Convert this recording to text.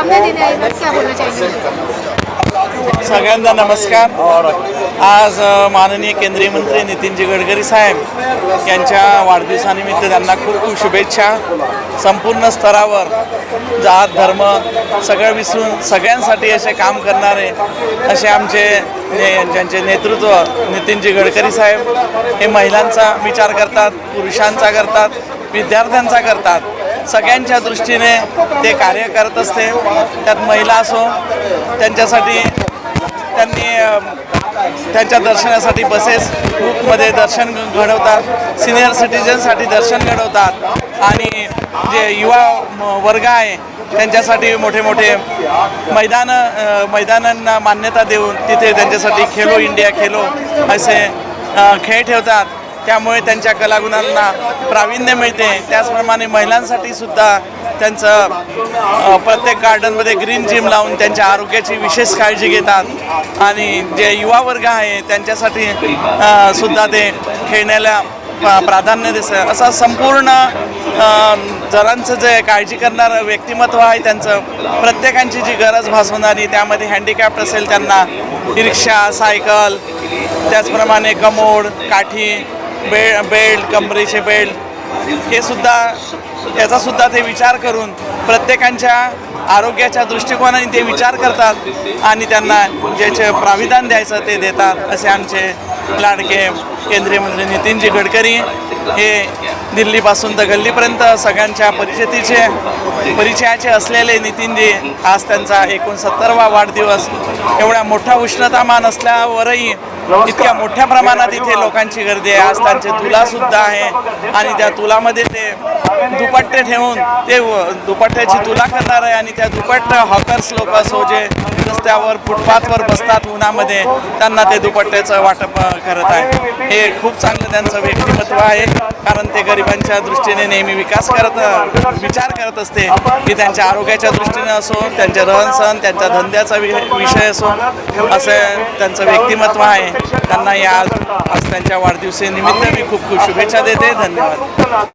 शुभकामनाएं देने आई हैं, क्या बोलना चाहेंगे? सगळ्यांना नमस्कार। आज माननीय केंद्रीय मंत्री नितीनजी गडकरी साहेब यांच्या वाढदिवसानिमित्त त्यांना खूप खूप शुभेच्छा। संपूर्ण स्तरावर जात धर्म सगळं विसरून सगळ्यांसाठी असे काम करणारे असे आमचे ज्यांचे नेतृत्व नितीनजी गडकरी साहेब हे महिलांचा विचार करतात, पुरुषांचा करतात, विद्यार्थ्यांचा करतात, सगळ्यांच्या दृष्टीने ते कार्य करत असते। त्यात महिला असो त्यांच्यासाठी त्यांच्या दर्शनासाठी बसेस ग्रुपमध्ये दर्शन घडवतात, सिनियर सिटीजनसाठी दर्शन घडवतात आणि जे युवा वर्ग आहे त्यांच्यासाठी मोठे मोठे मैदानांना मान्यता देऊन तिथे त्यांच्यासाठी खेलो इंडिया खेलो असे खेळ ठेवतात। त्यामुळे त्यांच्या कलागुणांना प्रावीण्य मिळते। त्याचप्रमाणे महिलांसाठी सुद्धा त्यांचं प्रत्येक गार्डनमध्ये ग्रीन जिम लावून त्यांच्या आरोग्याची विशेष काळजी घेतात आणि जे युवा वर्ग आहे त्यांच्यासाठी सुद्धा ते खेळण्याला प्राधान्य देतं। असा संपूर्ण जरांचं जे काळजी करणारं व्यक्तिमत्व आहे त्यांचं, प्रत्येकांची जी गरज भासवणारी, त्यामध्ये हँडिकॅप्ट असेल त्यांना रिक्षा, सायकल, त्याचप्रमाणे कमोड, काठी, बेल्ट, कमरेचे बेल्ट हे सुद्धा याचासुद्धा ते विचार करून प्रत्येकांच्या आरोग्याच्या दृष्टिकोनाने ते विचार करतात आणि त्यांना ज्याचे प्राविधान द्यायचं ते देतात। असे आमचे लाडके केंद्रीय मंत्री नितीनजी गडकरी हे दिल्लीपासून तर गल्लीपर्यंत सगळ्यांच्या परिचयाचे असलेले नितीनजी, आज त्यांचा 69वा वाढदिवस। एवढ्या मोठा उष्णतामान असल्यावरही इतक्या मोठ्या प्रमाणात इथे लोकांची गर्दी आहे। आज त्यांचे तुलासुद्धा आहे आणि त्या तुलामध्ये ते दुपट्टे ठेवून ते दुपट्ट्याची तुला करणार आहे आणि त्या दुपट्टे हॉकर्स लोक असो जे रस्त्यावर फुटपाथवर बसतात उन्हामध्ये, त्यांना ते दुपट्ट्याचं वाटप करत आहे। हे खूप चांगलं त्यांचं व्यक्तिमत्व आहे, कारण ते गरिबांच्या दृष्टीने नेहमी विचार करत असते की त्यांच्या आरोग्याच्या दृष्टीने असो, त्यांच्या रहनसहन, त्यांच्या धंद्याचा विषय असो, असं त्यांचं व्यक्तिमत्व आहे। त्यांना आज त्यांच्या वाढदिवसानिमित्त मी खूप खूप शुभेच्छा देते। धन्यवाद।